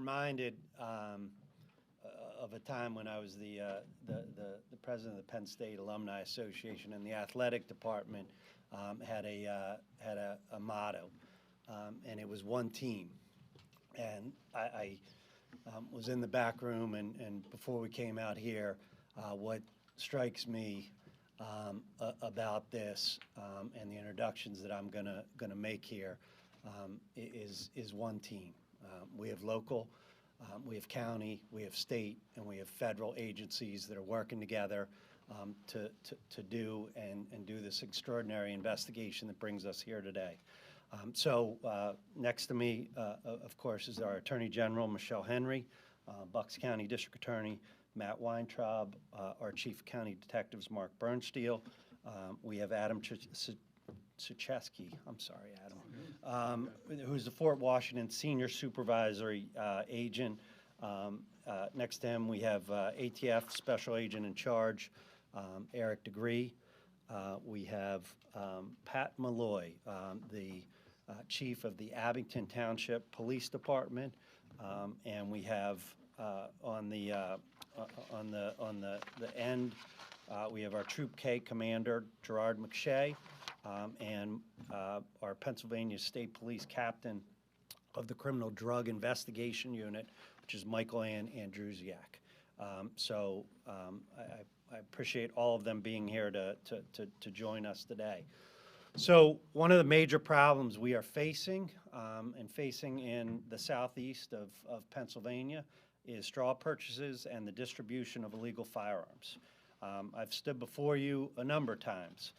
reminded of a time when I was the president of the Penn State Alumni Association, and the athletic department had a motto, and it was one team. And I was in the back room, and before we came out here, what strikes me about this and the introductions that I'm gonna make here is one team. We have local, we have county, we have state, and we have federal agencies that are working together to do this extraordinary investigation that brings us here today. Next to me, of course, is our Attorney General, Michelle Henry, Bucks County District Attorney Matt Weintraub, our Chief of County Detectives, Mark Bernsteel. We have Adam Sucheski, I'm sorry, Adam, who's the Fort Washington Senior Supervisory Agent. Next to him, we have ATF Special Agent in Charge, Eric DeGree. We have Pat Malloy, the Chief of the Abington Township Police Department, and we have on the end, we have our Troop K Commander, Gerard McShay, and our Pennsylvania State Police Captain of the Criminal Drug Investigation Unit, which is Michael Andrusiak. I appreciate all of them being here to join us today. So one of the major problems we are facing in the southeast of Pennsylvania is straw purchases and the distribution of illegal firearms. I've stood before you a number of times,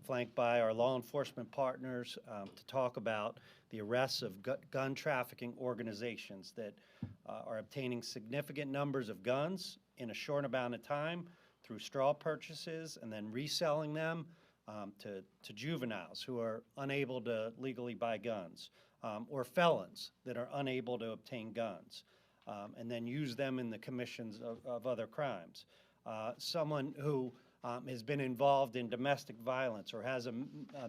flanked by our law enforcement partners, to talk about the arrests of gun trafficking organizations that are obtaining significant numbers of guns in a short amount of time through straw purchases and then reselling them to juveniles who are unable to legally buy guns, or felons that are unable to obtain guns, and then use them in the commissions of other crimes. Someone who has been involved in domestic violence or has a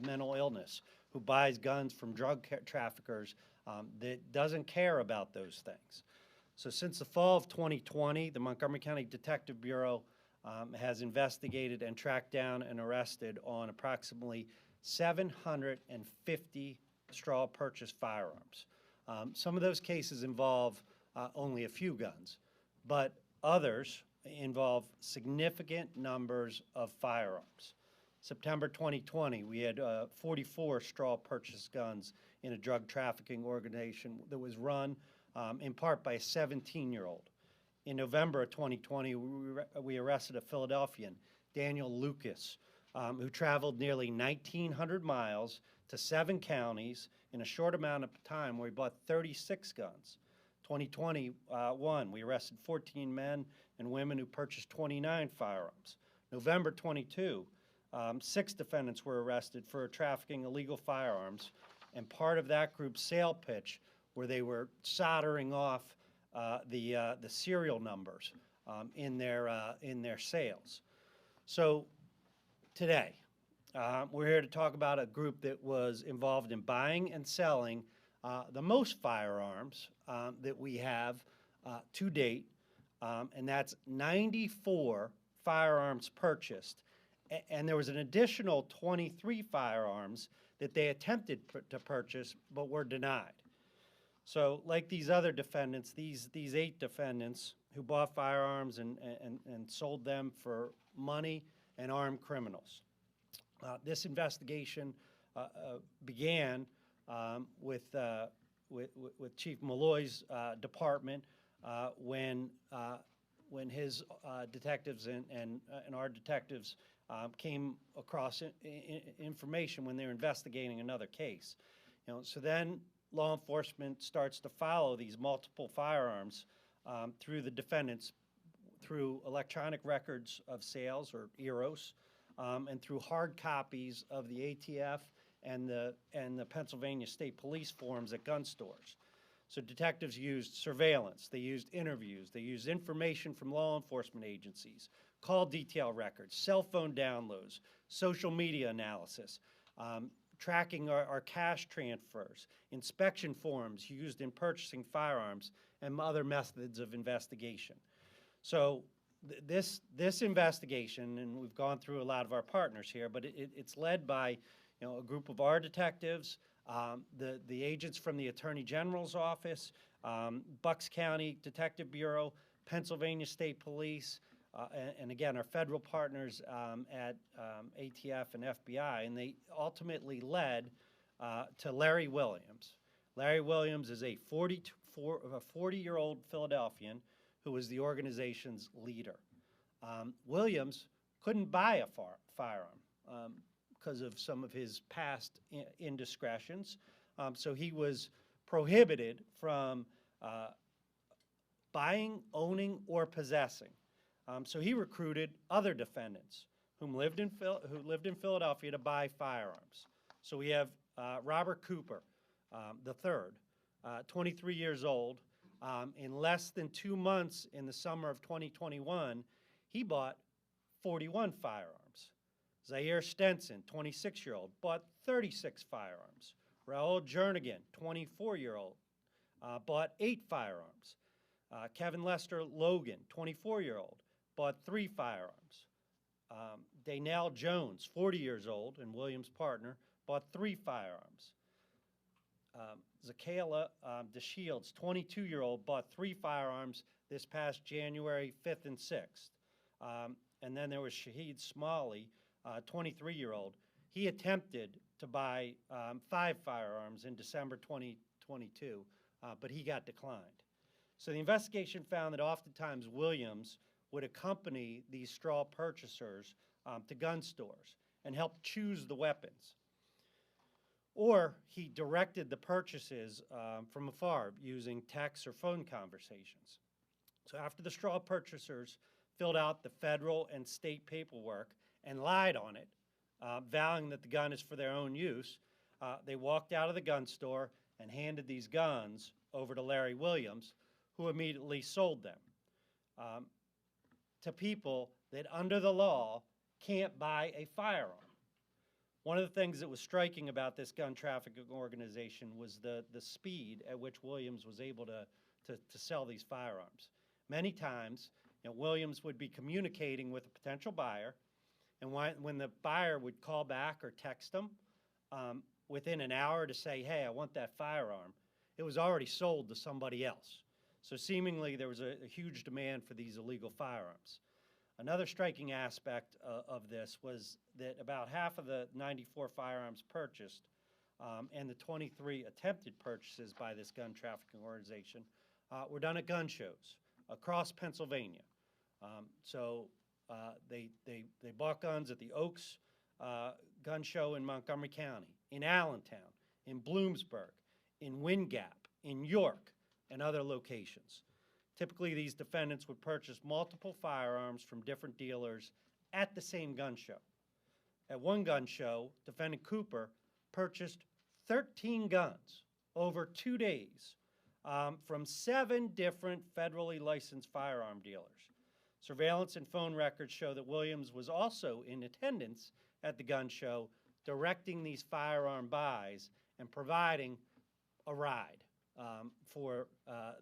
mental illness who buys guns from drug traffickers that doesn't care about those things. So since the fall of 2020, the Montgomery County Detective Bureau has investigated and tracked down and arrested on approximately 750 straw purchase firearms. Some of those cases involve only a few guns, but others involve significant numbers of firearms. September 2020, we had 44 straw purchase guns in a drug trafficking organization that was run in part by a 17-year-old. In November of 2020, we arrested a Philadelphian, Daniel Lucas, who traveled nearly 1,900 miles to 7 counties in a short amount of time where he bought 36 guns. 2021, we arrested 14 men and women who purchased 29 firearms. November 22, 6 defendants were arrested for trafficking illegal firearms, and part of that group's sale pitch where they were soldering off the serial numbers in their sales. So today, we're here to talk about a group that was involved in buying and selling the most firearms that we have to date, and that's 94 firearms purchased. And there was an additional 23 firearms that they attempted to purchase but were denied. So like these other defendants, these 8 defendants who bought firearms and sold them for money and armed criminals. This investigation began with Chief Malloy's department when his detectives and our detectives came across information when they were investigating another case. So then law enforcement starts to follow these multiple firearms through the defendants, through electronic records of sales, or EROS, and through hard copies of the ATF and the Pennsylvania State Police forms at gun stores. So detectives used surveillance, they used interviews, they used information from law enforcement agencies, call detail records, cell phone downloads, social media analysis, tracking our cash transfers, inspection forms used in purchasing firearms, and other methods of investigation. So this investigation, and we've gone through a lot of our partners here, but it's led by a group of our detectives, the agents from the Attorney General's office, Bucks County Detective Bureau, Pennsylvania State Police, and again, our federal partners at ATF and FBI, and they ultimately led to Larry Williams. Larry Williams is a 40-year-old Philadelphian who was the organization's leader. Williams couldn't buy a firearm because of some of his past indiscretions, so he was prohibited from buying, owning, or possessing. So he recruited other defendants who lived in Philadelphia to buy firearms. So we have Robert Cooper, the third, 23 years old. In less than 2 months in the summer of 2021, he bought 41 firearms. Zaire Stenson, 26-year-old, bought 36 firearms. Raul Jernigan, 24-year-old, bought 8 firearms. Kevin Lester Logan, 24-year-old, bought 3 firearms. Daynell Jones, 40 years old, and Williams' partner, bought 3 firearms. Zakayla DeShields, 22-year-old, bought 3 firearms this past January 5th and 6th. And then there was Shahid Smalley, 23-year-old. He attempted to buy 5 firearms in December 2022, but he got declined. So the investigation found that oftentimes Williams would accompany these straw purchasers to gun stores and help choose the weapons. Or he directed the purchases from afar using text or phone conversations. So after the straw purchasers filled out the federal and state paperwork and lied on it, vowing that the gun is for their own use, they walked out of the gun store and handed these guns over to Larry Williams, who immediately sold them to people that under the law can't buy a firearm. One of the things that was striking about this gun trafficking organization was the speed at which Williams was able to sell these firearms. Many times, Williams would be communicating with a potential buyer, and when the buyer would call back or text them within an hour to say, hey, I want that firearm, it was already sold to somebody else. So seemingly there was a huge demand for these illegal firearms. Another striking aspect of this was that about half of the 94 firearms purchased and the 23 attempted purchases by this gun trafficking organization were done at gun shows across Pennsylvania. They bought guns at the Oaks gun show in Montgomery County, in Allentown, in Bloomsburg, in Wind Gap, in York, and other locations. Typically, these defendants would purchase multiple firearms from different dealers at the same gun show. At one gun show, defendant Cooper purchased 13 guns over 2 days from 7 different federally licensed firearm dealers. Surveillance and phone records show that Williams was also in attendance at the gun show, directing these firearm buys and providing a ride for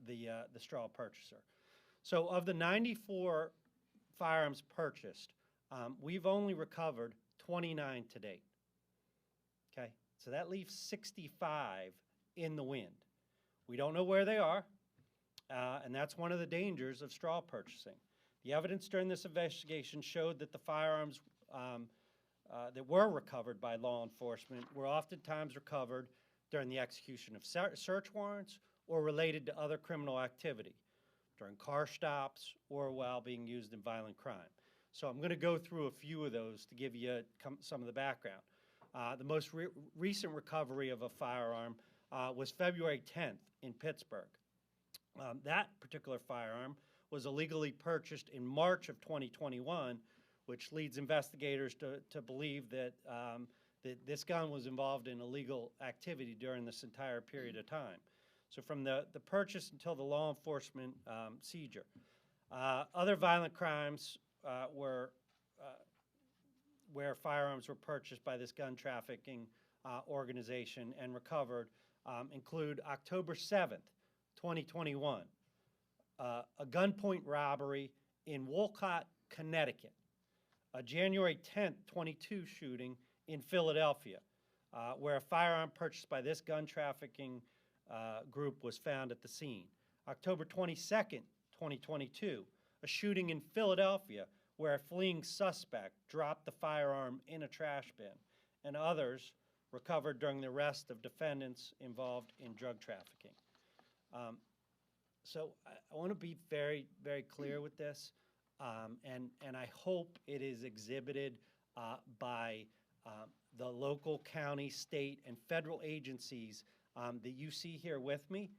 the straw purchaser. So of the 94 firearms purchased, we've only recovered 29 to date. Okay, so that leaves 65 in the wind. We don't know where they are, and that's one of the dangers of straw purchasing. The evidence during this investigation showed that the firearms that were recovered by law enforcement were oftentimes recovered during the execution of search warrants or related to other criminal activity, during car stops or while being used in violent crime. So I'm going to go through a few of those to give you some of the background. The most recent recovery of a firearm was February 10th in Pittsburgh. That particular firearm was illegally purchased in March of 2021, which leads investigators to believe that that this gun was involved in illegal activity during this entire period of time. So from the purchase until the law enforcement seizure. Other violent crimes were where firearms were purchased by this gun trafficking organization and recovered include October 7th, 2021, a gunpoint robbery in Wolcott, Connecticut, a January 10th, 22 shooting in Philadelphia, where a firearm purchased by this gun trafficking group was found at the scene. October 22nd, 2022, a shooting in Philadelphia where a fleeing suspect dropped the firearm in a trash bin, and others recovered during the arrest of defendants involved in drug trafficking. So I want to be very, very clear with this, and I hope it is exhibited by the local, county, state, and federal agencies that you see here with me,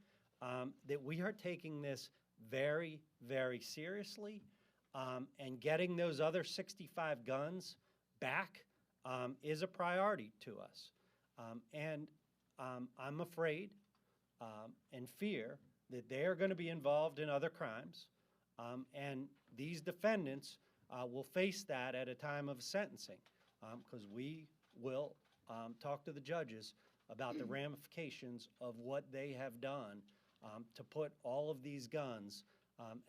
that we are taking this very, very seriously, and getting those other 65 guns back is a priority to us. I'm afraid and fear that they are going to be involved in other crimes, and these defendants will face that at a time of sentencing, because we will talk to the judges about the ramifications of what they have done to put all of these guns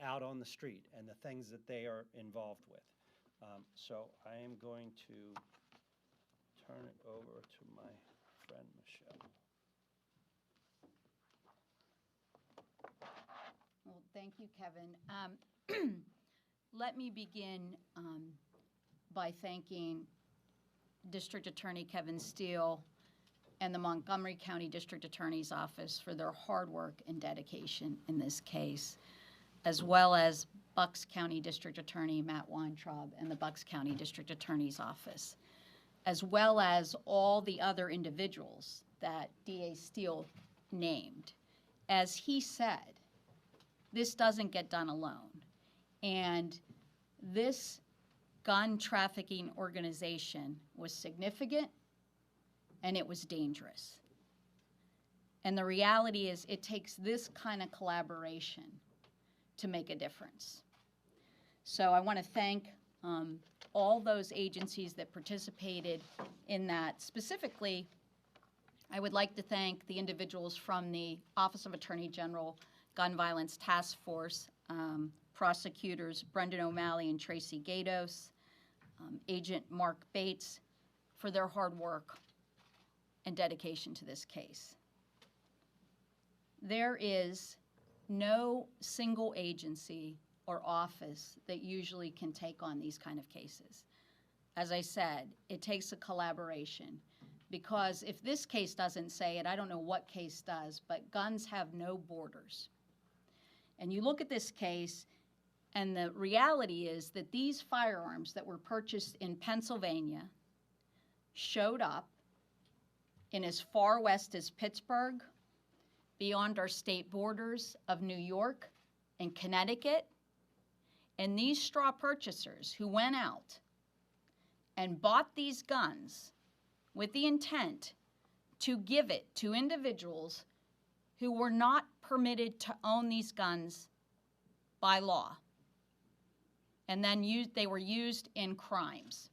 out on the street and the things that they are involved with. So I am going to turn it over to my friend Michelle. Well, thank you, Kevin. Let me begin by thanking District Attorney Kevin Steele and the Montgomery County District Attorney's Office for their hard work and dedication in this case, as well as Bucks County District Attorney Matt Weintraub and the Bucks County District Attorney's Office, as well as all the other individuals that DA Steele named. As he said, this doesn't get done alone. And this gun trafficking organization was significant and it was dangerous. And the reality is it takes this kind of collaboration to make a difference. So I want to thank all those agencies that participated in that. Specifically, I would like to thank the individuals from the Office of Attorney General Gun Violence Task Force, prosecutors Brendan O'Malley and Tracy Gatos, Agent Mark Bates, for their hard work and dedication to this case. There is no single agency or office that usually can take on these kind of cases. As I said, it takes a collaboration, because if this case doesn't say it, I don't know what case does, but guns have no borders. And you look at this case, and the reality is that these firearms that were purchased in Pennsylvania showed up in as far west as Pittsburgh, beyond our state borders of New York and Connecticut. And these straw purchasers who went out and bought these guns with the intent to give it to individuals who were not permitted to own these guns by law. And then they were used in crimes.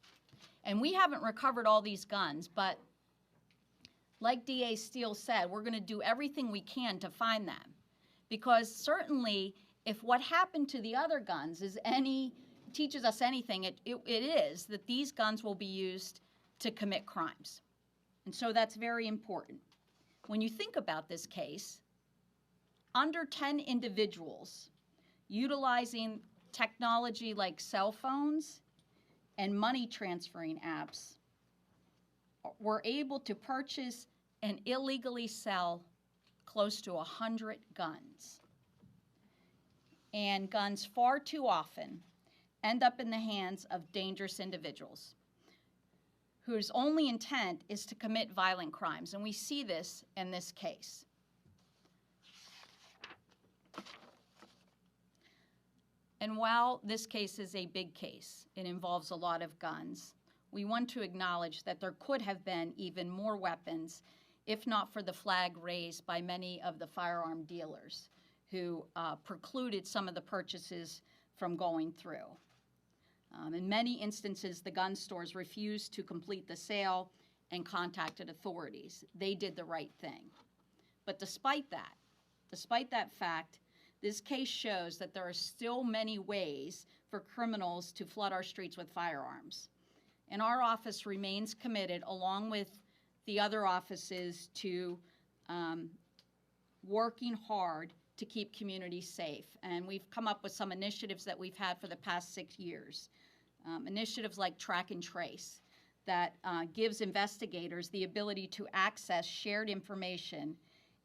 And we haven't recovered all these guns, but like DA Steele said, we're going to do everything we can to find them. Because certainly, if what happened to the other guns teaches us anything, it is that these guns will be used to commit crimes. And so that's very important. When you think about this case, under 10 individuals utilizing technology like cell phones and money transferring apps were able to purchase and illegally sell close to 100 guns. And guns far too often end up in the hands of dangerous individuals whose only intent is to commit violent crimes. And we see this in this case. And while this case is a big case, it involves a lot of guns, we want to acknowledge that there could have been even more weapons if not for the flag raised by many of the firearm dealers who precluded some of the purchases from going through. In many instances, the gun stores refused to complete the sale, and contacted authorities. They did the right thing. But despite that fact, this case shows that there are still many ways for criminals to flood our streets with firearms. And our office remains committed, along with the other offices, to working hard to keep communities safe. And we've come up with some initiatives that we've had for the past 6 years. Initiatives like Track and Trace that gives investigators the ability to access shared information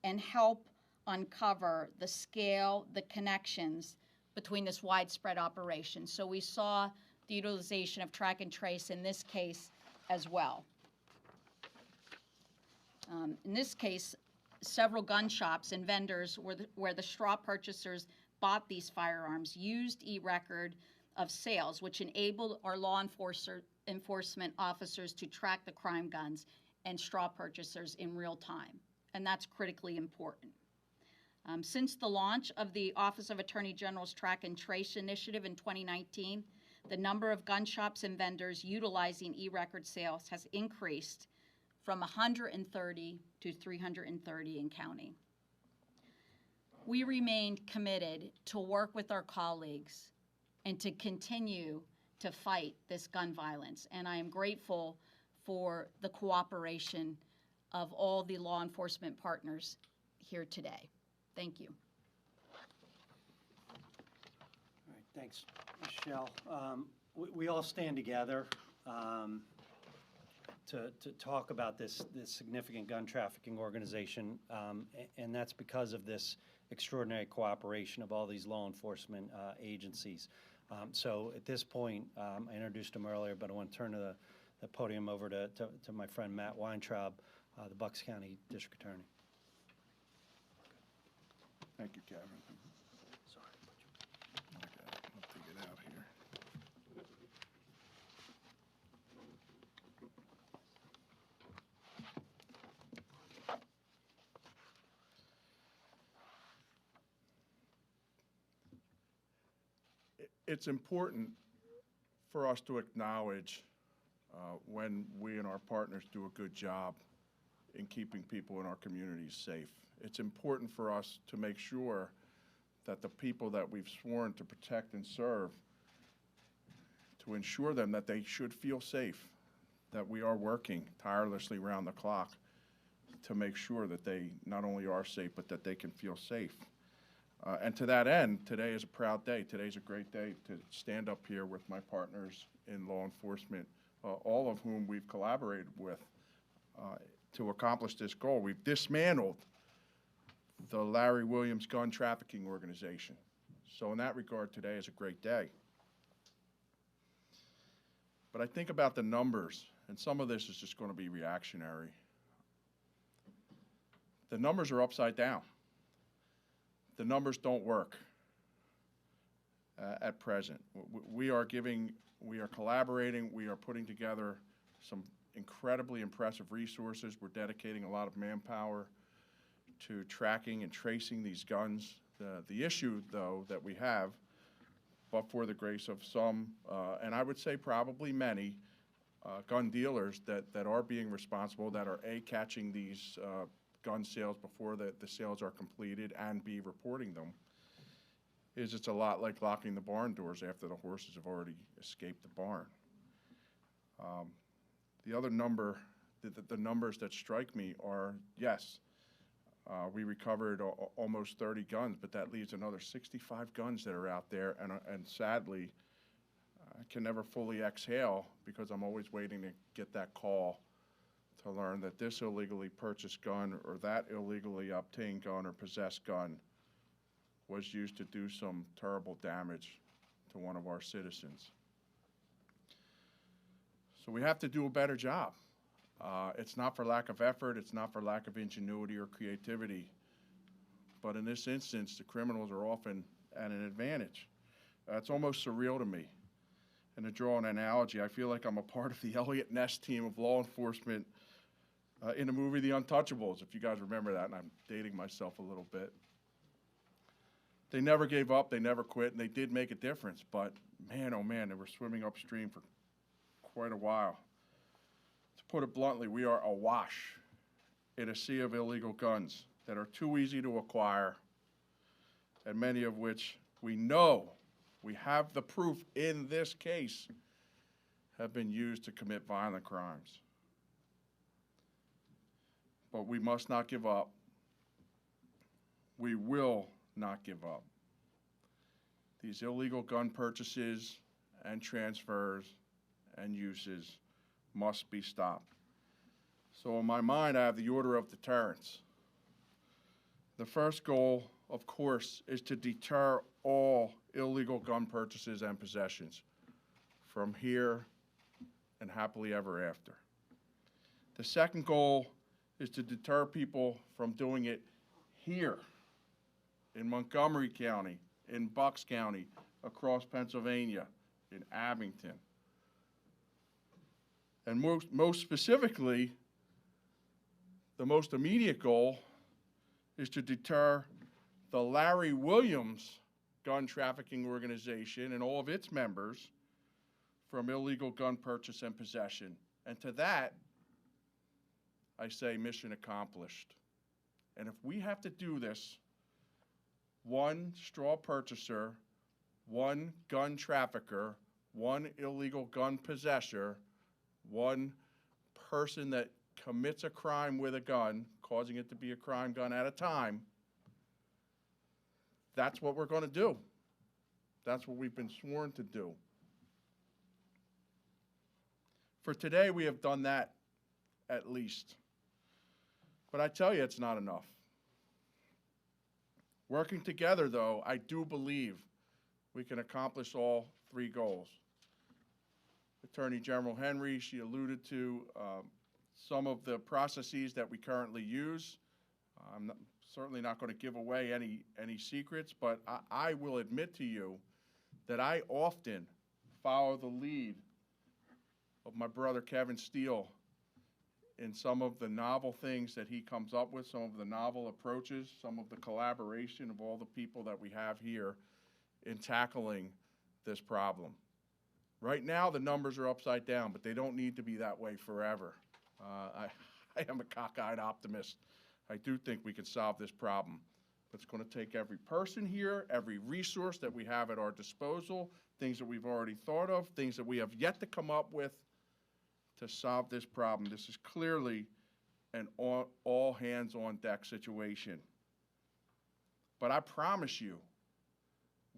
and help uncover the scale, the connections between this widespread operation. So we saw the utilization of Track and Trace in this case as well. In this case, several gun shops and vendors where the straw purchasers bought these firearms used e-record of sales, which enabled our law enforcement officers to track the crime guns and straw purchasers in real time. And that's critically important. Since the launch of the Office of Attorney General's Track and Trace initiative in 2019, the number of gun shops and vendors utilizing e-record sales has increased from 130 to 330 and counting. We remain committed to work with our colleagues and to continue to fight this gun violence. And I am grateful for the cooperation of all the law enforcement partners here today. Thank you. All right, thanks, Michelle. We all stand together to talk about this significant gun trafficking organization, and that's because of this extraordinary cooperation of all these law enforcement agencies. So at this point, I introduced him earlier, but I want to turn the podium over to my friend Matt Weintraub, the Bucks County District Attorney. Thank you, Kevin. Sorry. Okay, I'll take it out here. It's important for us to acknowledge when we and our partners do a good job in keeping people in our communities safe. It's important for us to make sure that the people that we've sworn to protect and serve, to ensure them that they should feel safe, that we are working tirelessly around the clock to make sure that they not only are safe, but that they can feel safe. And to that end, today is a proud day. Today's a great day to stand up here with my partners in law enforcement, all of whom we've collaborated with to accomplish this goal. We've dismantled the Larry Williams gun trafficking organization. So in that regard, today is a great day. But I think about the numbers, and some of this is just going to be reactionary. The numbers are upside down. The numbers don't work at present. We are collaborating, we are putting together some incredibly impressive resources. We're dedicating a lot of manpower to tracking and tracing these guns. The issue, though, that we have, but for the grace of some, and I would say probably many, gun dealers that are being responsible, that are A, catching these gun sales before the sales are completed, and B, reporting them, is it's a lot like locking the barn doors after the horses have already escaped the barn. The other number, the numbers that strike me are, yes, we recovered almost 30 guns, but that leaves another 65 guns that are out there, and sadly, I can never fully exhale because I'm always waiting to get that call to learn that this illegally purchased gun or that illegally obtained gun or possessed gun was used to do some terrible damage to one of our citizens. So we have to do a better job. It's not for lack of effort, it's not for lack of ingenuity or creativity, but in this instance, the criminals are often at an advantage. It's almost surreal to me. And to draw an analogy, I feel like I'm a part of the Elliot Ness team of law enforcement in the movie The Untouchables, if you guys remember that, and I'm dating myself a little bit. They never gave up, they never quit, and they did make a difference, but man, oh man, they were swimming upstream for quite a while to put it bluntly, we are awash in a sea of illegal guns that are too easy to acquire, and many of which we know, we have the proof in this case, have been used to commit violent crimes. But we must not give up. We will not give up. These illegal gun purchases and transfers and uses must be stopped. So in my mind, I have the order of deterrence. The first goal, of course, is to deter all illegal gun purchases and possessions from here and happily ever after. The second goal is to deter people from doing it here in Montgomery County, in Bucks County, across Pennsylvania, in Abington. And most specifically, the most immediate goal is to deter the Larry Williams gun trafficking organization and all of its members from illegal gun purchase and possession. And to that, I say mission accomplished. And if we have to do this, one straw purchaser, one gun trafficker, one illegal gun possessor, one person that commits a crime with a gun, causing it to be a crime gun at a time, that's what we're going to do. That's what we've been sworn to do. For today, we have done that at least. But I tell you, it's not enough. Working together, though, I do believe we can accomplish all three goals. Attorney General Henry, she alluded to some of the processes that we currently use. I'm certainly not going to give away any secrets, but I will admit to you that I often follow the lead of my brother Kevin Steele in some of the novel things that he comes up with, some of the novel approaches, some of the collaboration of all the people that we have here in tackling this problem. Right now, the numbers are upside down, but they don't need to be that way forever. I am a cockeyed optimist. I do think we can solve this problem. But it's going to take every person here, every resource that we have at our disposal, things that we've already thought of, things that we have yet to come up with to solve this problem. This is clearly an all hands on deck situation. But I promise you,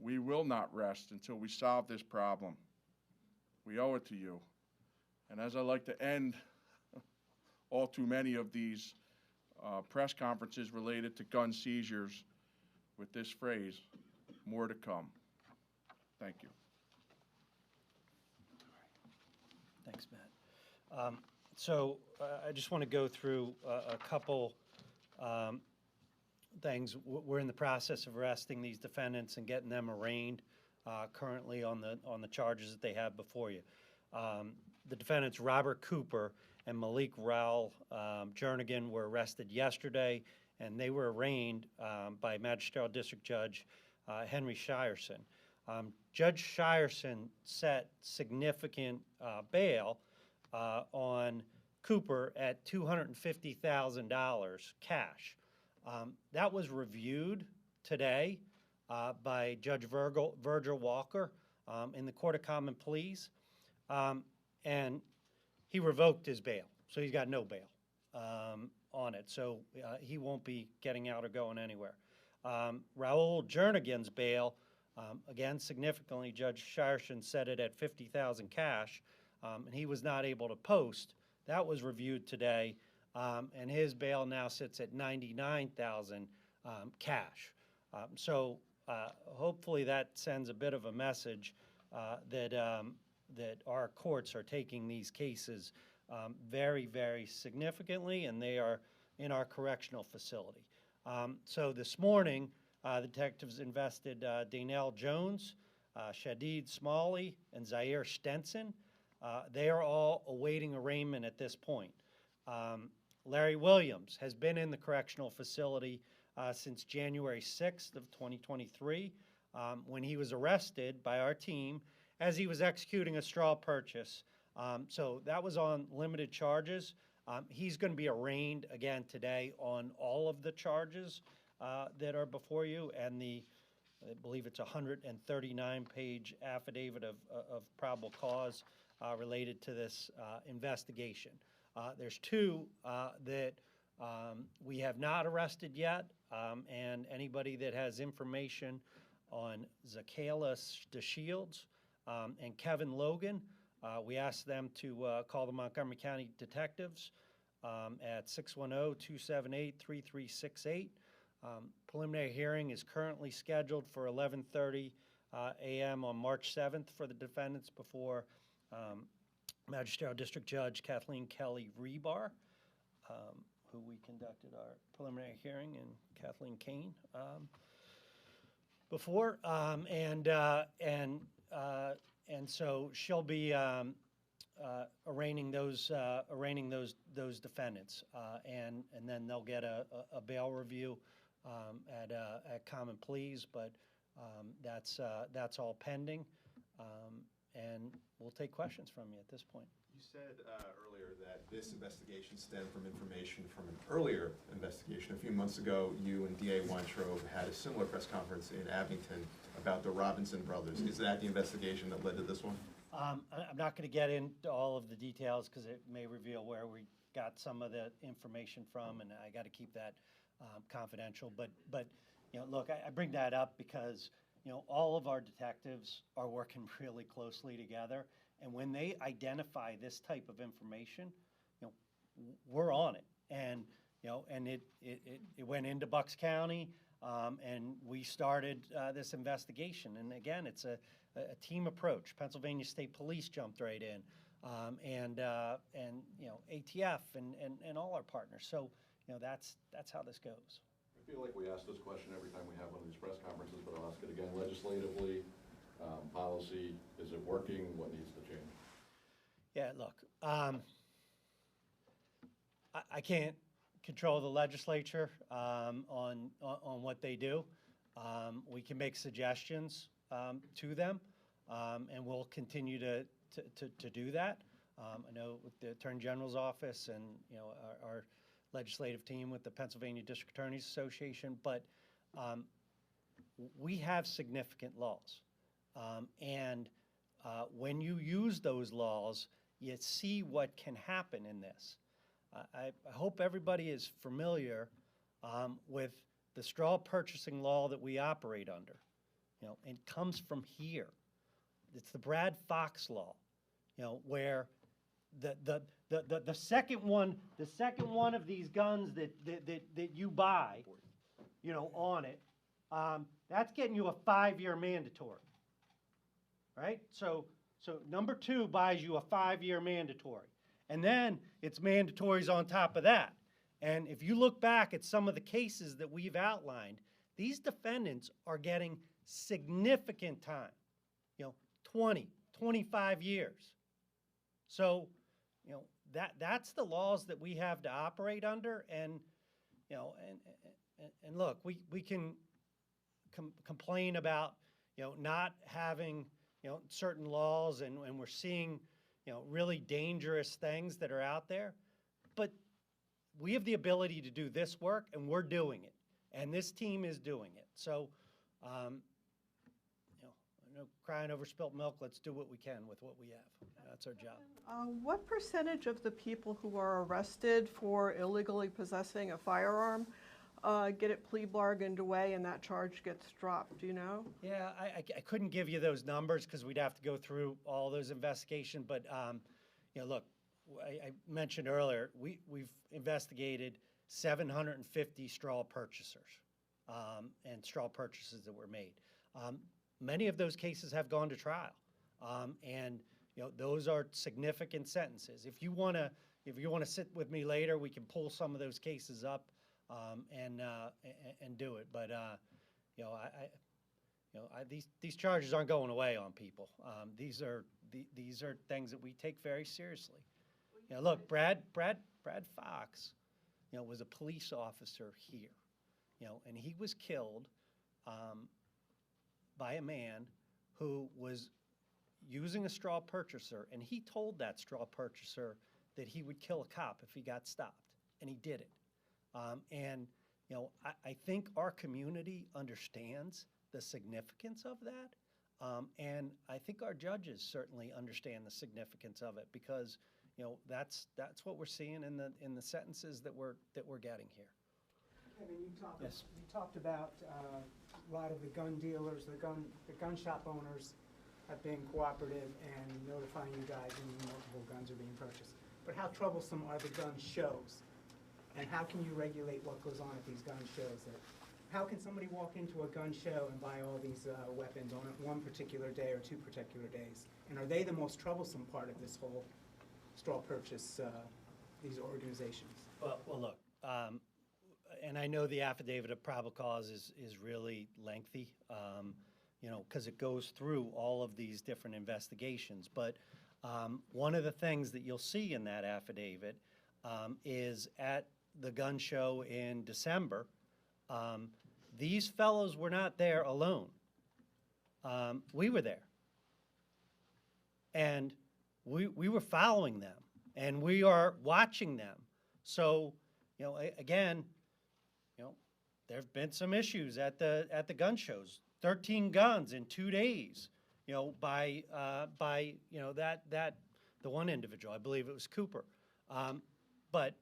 we will not rest until we solve this problem. We owe it to you. And as I like to end all too many of these press conferences related to gun seizures with this phrase, more to come. Thank you. Thanks, Matt. I just want to go through a couple things. We're in the process of arresting these defendants and getting them arraigned currently on the charges that they have before you. The defendants Robert Cooper and Malik Raul Jernigan were arrested yesterday, and they were arraigned by Magistrate District Judge Henry Shireson. Judge Shireson set significant bail on Cooper at $250,000 cash. That was reviewed today by Judge Virgil Walker in the Court of Common Pleas, and he revoked his bail, so he's got no bail on it, so he won't be getting out or going anywhere. Raul Jernigan's bail, again, significantly, Judge Shireson set it at $50,000 cash, and he was not able to post. That was reviewed today, and his bail now sits at $99,000 cash. Hopefully that sends a bit of a message that our courts are taking these cases very, very significantly, and they are in our correctional facility. So this morning, the detectives invested Danelle Jones, Shadid Smalley, and Zaire Stenson. They are all awaiting arraignment at this point. Larry Williams has been in the correctional facility since January 6th of 2023 when he was arrested by our team as he was executing a straw purchase So that was on limited charges. He's going to be arraigned again today on all of the charges that are before you, and I believe it's a 139-page affidavit of probable cause related to this investigation. There's two that we have not arrested yet, and anybody that has information on Zakayla DeShields and Kevin Logan, we asked them to call the Montgomery County detectives at 610-278-3368. Preliminary hearing is currently scheduled for 11:30 a.m. on March 7th for the defendants before Magisterial District Judge Kathleen Kelly Rebar, who we conducted our preliminary hearing, and Kathleen Kane before, and so she'll be arraigning those defendants, and then they'll get a bail review at common pleas, but that's all pending, and we'll take questions from you at this point. You said earlier that this investigation stemmed from information from an earlier investigation. A few months ago, you and DA Weintraub had a similar press conference in Abington about the Robinson brothers. Is that the investigation that led to this one? I'm not going to get into all of the details because it may reveal where we got some of the information from, and I got to keep that confidential. But you know, look, I bring that up because all of our detectives are working really closely together, and when they identify this type of information, we're on it, and it went into Bucks County, and we started this investigation. And again, it's a team approach. Pennsylvania State Police jumped right in, and ATF and all our partners. So that's how this goes. I feel like we ask this question every time we have one of these press conferences, but I'll ask it again. Legislatively, policy, is it working? What needs to change? Yeah, look, I can't control the legislature on what they do. We can make suggestions to them, and we'll continue to do that. I know with the Attorney General's office and our legislative team with the Pennsylvania District Attorneys Association, but we have significant laws, and when you use those laws, you see what can happen in this. I hope everybody is familiar with the straw purchasing law that we operate under. It comes from here. It's the Brad Fox law, where the second one of these guns that you buy, on it, that's getting you a 5-year mandatory, right? So number 2 buys you a 5-year mandatory, and then it's mandatories on top of that. And if you look back at some of the cases that we've outlined, these defendants are getting significant time, 20, 25 years. So, that's the laws that we have to operate under, and and look, we can complain about not having certain laws, and we're seeing really dangerous things that are out there, but we have the ability to do this work, and we're doing it, and this team is doing it. So, crying over spilt milk, let's do what we can with what we have. That's our job. What percentage of the people who are arrested for illegally possessing a firearm get it plea bargained away and that charge gets dropped? Do you know? Yeah, I couldn't give you those numbers because we'd have to go through all those investigations. But look, I mentioned earlier we've investigated 750 straw purchasers and straw purchases that were made. Many of those cases have gone to trial, and those are significant sentences. If you want to sit with me later, we can pull some of those cases up and do it. But these charges aren't going away on people. These are things that we take very seriously. Look, Brad Fox, was a police officer here, and he was killed by a man who was using a straw purchaser, and he told that straw purchaser that he would kill a cop if he got stopped, and he did it. And, you know, I think our community understands the significance of that. And I think our judges certainly understand the significance of it because, you know, that's what we're seeing in the sentences that we're getting here. Kevin, Yes. you talked about a lot of the gun dealers, the gun shop owners have been cooperative and notifying you guys when multiple guns are being purchased. But how troublesome are the gun shows? And how can you regulate what goes on at these gun shows? How can somebody walk into a gun show and buy all these weapons on one particular day or 2 particular days? And are they the most troublesome part of this whole straw purchase, these organizations? Well, look, and I know the affidavit of probable cause is really lengthy, you know, because it goes through all of these different investigations. But one of the things that you'll see in that affidavit is at the gun show in December, these fellows were not there alone. We were there. And we were following them, and we are watching them. So, you know, again, you know, there have been some issues at the gun shows. 13 guns in 2 days, you know, by you know that the one individual, I believe it was Cooper. But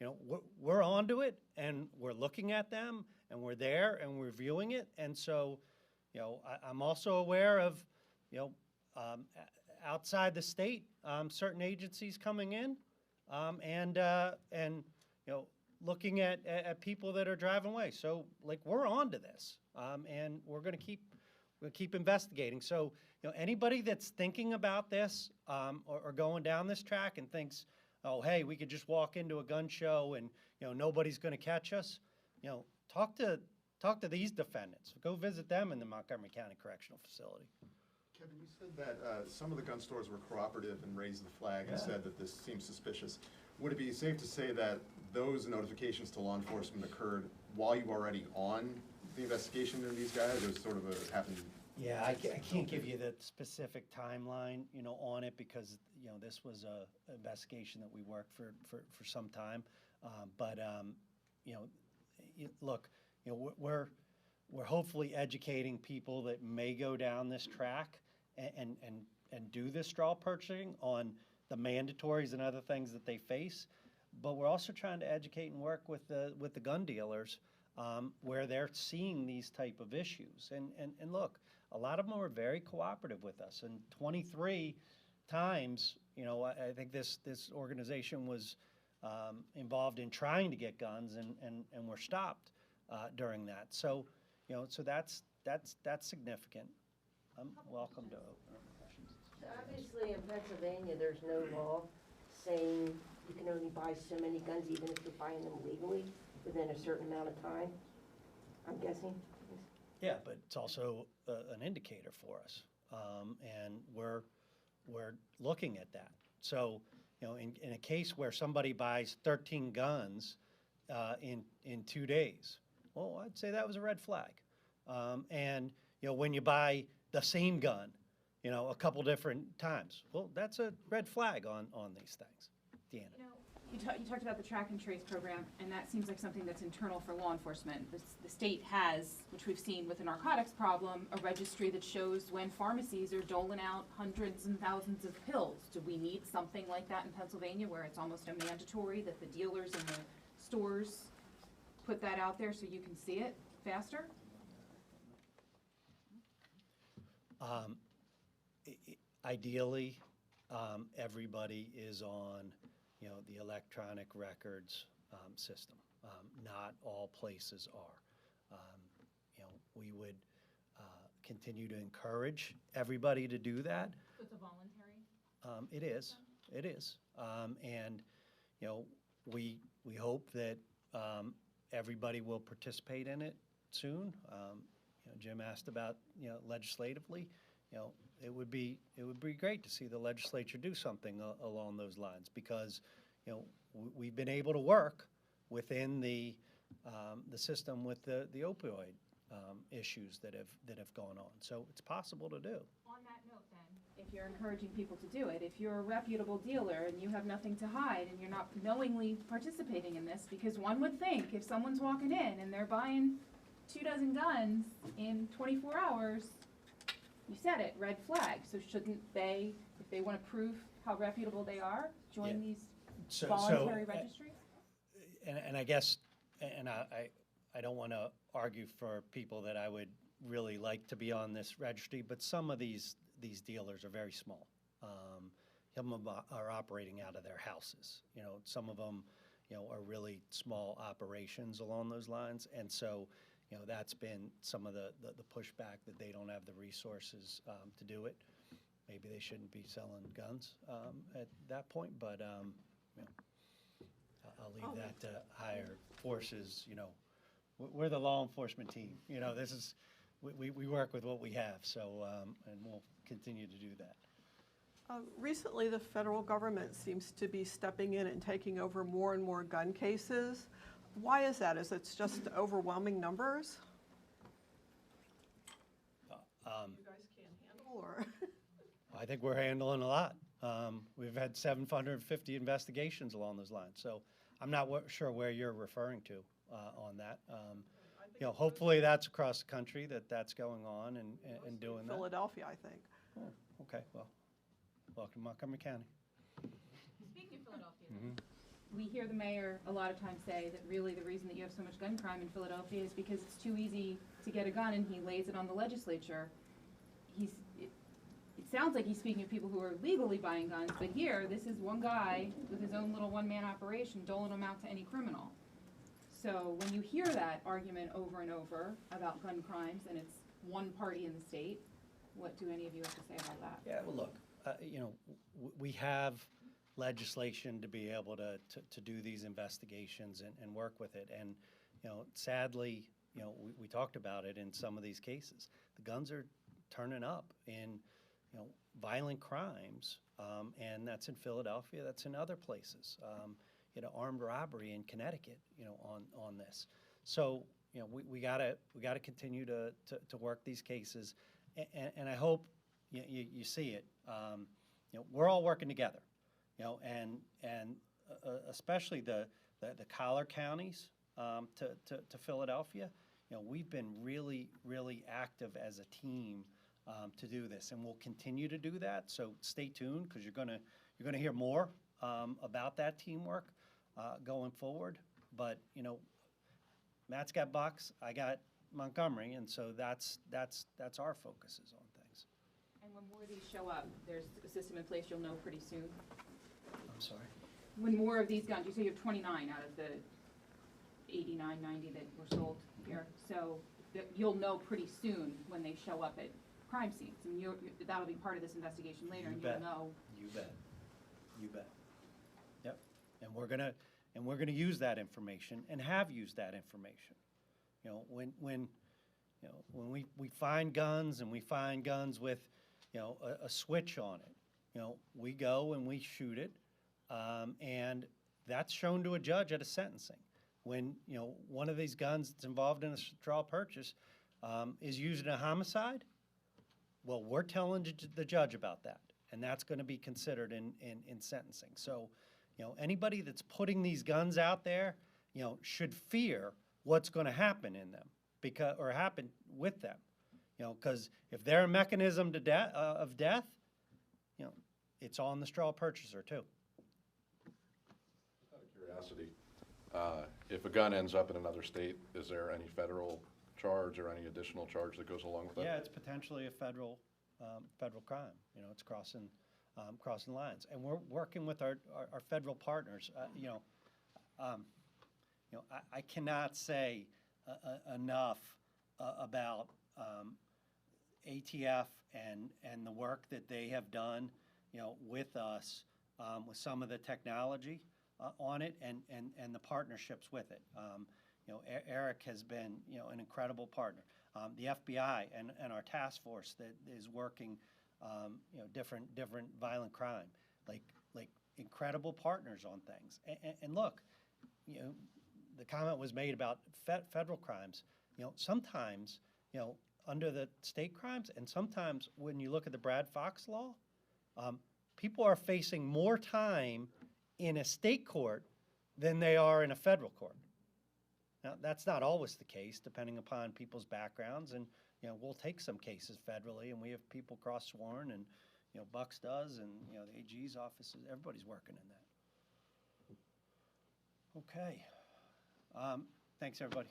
you know, we're onto it, and we're looking at them, and we're there, and we're viewing it. And so, you know, I'm also aware of, you know, outside the state, certain agencies coming in, and you know, looking at people that are driving away. So, like, we're onto this, and we're going to keep investigating. So, you know, anybody that's thinking about this or going down this track and thinks, oh, hey, we could just walk into a gun show and, you know, nobody's going to catch us, you know, talk to these defendants. Go visit them in the Montgomery County Correctional Facility. Kevin, you said that some of the gun stores were cooperative and raised the flag and said that this seems suspicious. Would it be safe to say that those notifications to law enforcement occurred while you were already on the investigation into these guys, or sort of happened? Yeah, I can't give you the specific timeline, you know, on it because, you know, this was a investigation that we worked for some time. But you know, look, you know, we're hopefully educating people that may go down this track and do this straw purchasing on the mandatories and other things that they face. But we're also trying to educate and work with the gun dealers where they're seeing these type of issues. And look, a lot of them are very cooperative with us. And 23 times, you know, I think this organization was involved in trying to get guns and were stopped during that. So, you know, so that's significant. I'm welcome to open up questions. So obviously in Pennsylvania, there's no law saying you can only buy so many guns even if you're buying them legally within a certain amount of time, I'm guessing. Yeah, but it's also an indicator for us, and we're looking at that. So, you know, in a case where somebody buys 13 guns in 2 days, well, I'd say that was a red flag. And you know, when you buy the same gun, you know, a couple different times, well, that's a red flag on these things. Deanna. You know, you talked about the track and trace program, and that seems like something that's internal for law enforcement. The state has, which we've seen with the narcotics problem, a registry that shows when pharmacies are doling out hundreds and thousands of pills. Do we need something like that in Pennsylvania where it's almost a mandatory that the dealers and the stores put that out there so you can see it faster? Ideally, everybody is on, you know, the electronic records system. Not all places are. You know, we would continue to encourage everybody to do that. So it's a voluntary? It is. It is. And, you know, we hope that everybody will participate in it soon. You know, Jim asked about, you know, legislatively. You know, it would be great to see the legislature do something along those lines because, you know, we've been able to work within the system with the opioid issues that have gone on. So it's possible to do. On that note then, if you're encouraging people to do it, if you're a reputable dealer and you have nothing to hide and you're not knowingly participating in this, because one would think if someone's walking in and they're buying 24 guns in 24 hours, you said it, red flag. So shouldn't they, if they want to prove how reputable they are, join Yeah. these So, voluntary registries? And I guess, and I don't want to argue for people that I would really like to be on this registry, but some of these dealers are very small. Some of them are operating out of their houses. You know, some of them, you know, are really small operations along those lines, and so, you know, that's been some of the pushback that they don't have the resources to do it. Maybe they shouldn't be selling guns at that point, but you know, I'll leave that to higher forces. You know, we're the law enforcement team. You know, this is we work with what we have, so and we'll continue to do that. Recently, the federal government seems to be stepping in and taking over more and more gun cases. Why is that? Is it just overwhelming numbers? You guys can't handle, or? I think we're handling a lot. We've had 750 investigations along those lines, so I'm not sure where you're referring to on that. You know, hopefully that's across the country that's going on and doing that. Philadelphia, I think. Oh, okay, well, welcome to Montgomery County. Speaking of Philadelphia, we hear the mayor a lot of times say that really the reason that you have so much gun crime in Philadelphia is because it's too easy to get a gun, and he lays it on the legislature. It sounds like he's speaking of people who are legally buying guns, but here, this is one guy with his own little one-man operation doling them out to any criminal. So when you hear that argument over and over about gun crimes, and it's one party in the state, what do any of you have to say about that? Yeah, well, look, you know, we have legislation to be able to do these investigations and work with it. And, you know, sadly, you know, we talked about it in some of these cases. The guns are turning up in, you know, violent crimes, and that's in Philadelphia, that's in other places. You know, armed robbery in Connecticut, you know, on this. So, you know, we gotta continue to work these cases, and I hope you see it. You know, we're all working together, you know, and especially the collar counties to Philadelphia. You know, we've been really active as a team to do this, and we'll continue to do that. So stay tuned, because you're gonna hear more about that teamwork going forward. But, you know, Matt's got Bucks, I got Montgomery, and so that's our focuses on things. And when more of these show up, there's a system in place you'll know pretty soon. I'm sorry. When more of these guns, you say you have 29 out of the 89, 90 that were sold here. So you'll know pretty soon when they show up at crime scenes, and that'll be part of this investigation later, and you'll know. You bet. You bet. Yep. And we're gonna use that information, and have used that information. You know, when we find guns, and we find guns with, you know, a switch on it, you know, we go and we shoot it, and that's shown to a judge at a sentencing. When, you know, one of these guns that's involved in a straw purchase is used in a homicide, well, we're telling the judge about that, and that's going to be considered in sentencing. So, you know, anybody that's putting these guns out there, you know, should fear what's going to happen in them, or happen with them. You know, because if they're a mechanism of death, you know, it's on the straw purchaser too. Out of curiosity, if a gun ends up in another state, is there any federal charge or any additional charge that goes along with that? Yeah, it's potentially a federal crime. You know, it's crossing lines, and we're working with our federal partners. You know, I cannot say enough about ATF and the work that they have done, you know, with us, with some of the technology on it, and the partnerships with it. You know, Eric has been, you know, an incredible partner. The FBI and our task force that is working, you know, different violent crime, like incredible partners on things. And look, you know, the comment was made about federal crimes. sometimes, under the state crimes, and sometimes when you look at the Brad Fox law, people are facing more time in a state court than they are in a federal court. Now, that's not always the case, depending upon people's backgrounds, and, we'll take some cases federally, and we have people cross-sworn, and, Bucks does, and, the AG's offices, everybody's working in that. Okay. Thanks, everybody.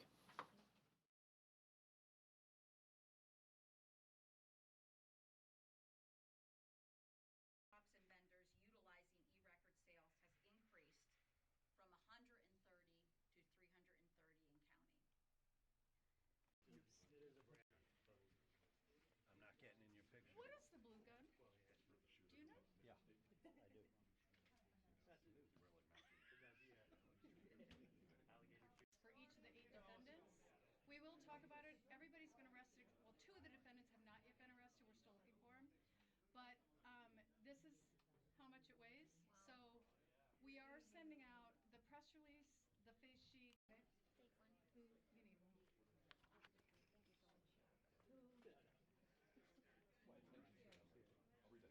Shops and vendors utilizing e-record sales has increased from 130 to 330 in county. I'm not getting in your picture. What is the blue gun? Do you know? Yeah, I do. For each of the 8 defendants. We will talk about it. Everybody's been arrested. Well, 2 of the defendants have not yet been arrested. We're still looking for them. But this is how much it weighs. Wow. So we are sending out the press release, the face sheet. Okay. Take one. You need one. Thank you so much. I'll read the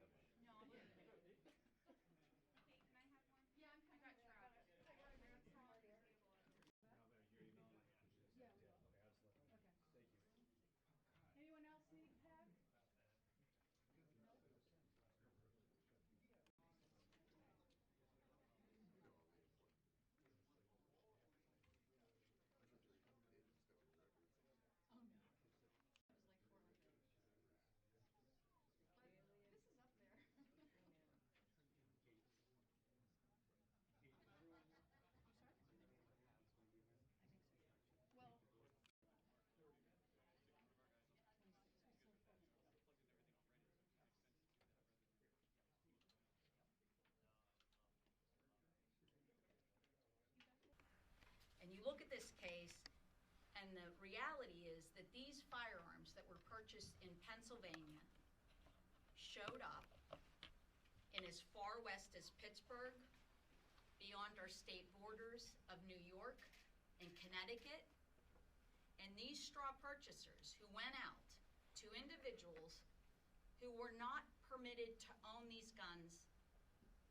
headline. No, I'm looking at it. Hey, can I have one? Yeah, I'm I got Travis. Anyone else need pad? Oh no. It was like 400. But this is up there. I'm sorry? I think so. Well, And you look at this case, and the reality is that these firearms that were purchased in Pennsylvania showed up in as far west as Pittsburgh, beyond our state borders of New York and Connecticut. And these straw purchasers who went out to individuals who were not permitted to own these guns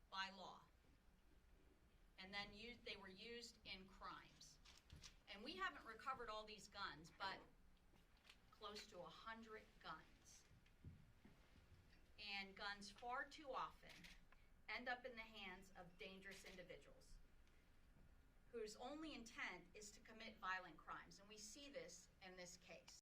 by law. And then they were used in crimes. And we haven't recovered all these guns, but close to 100 guns. And guns far too often end up in the hands of dangerous individuals whose only intent is to commit violent crimes. And we see this in this case.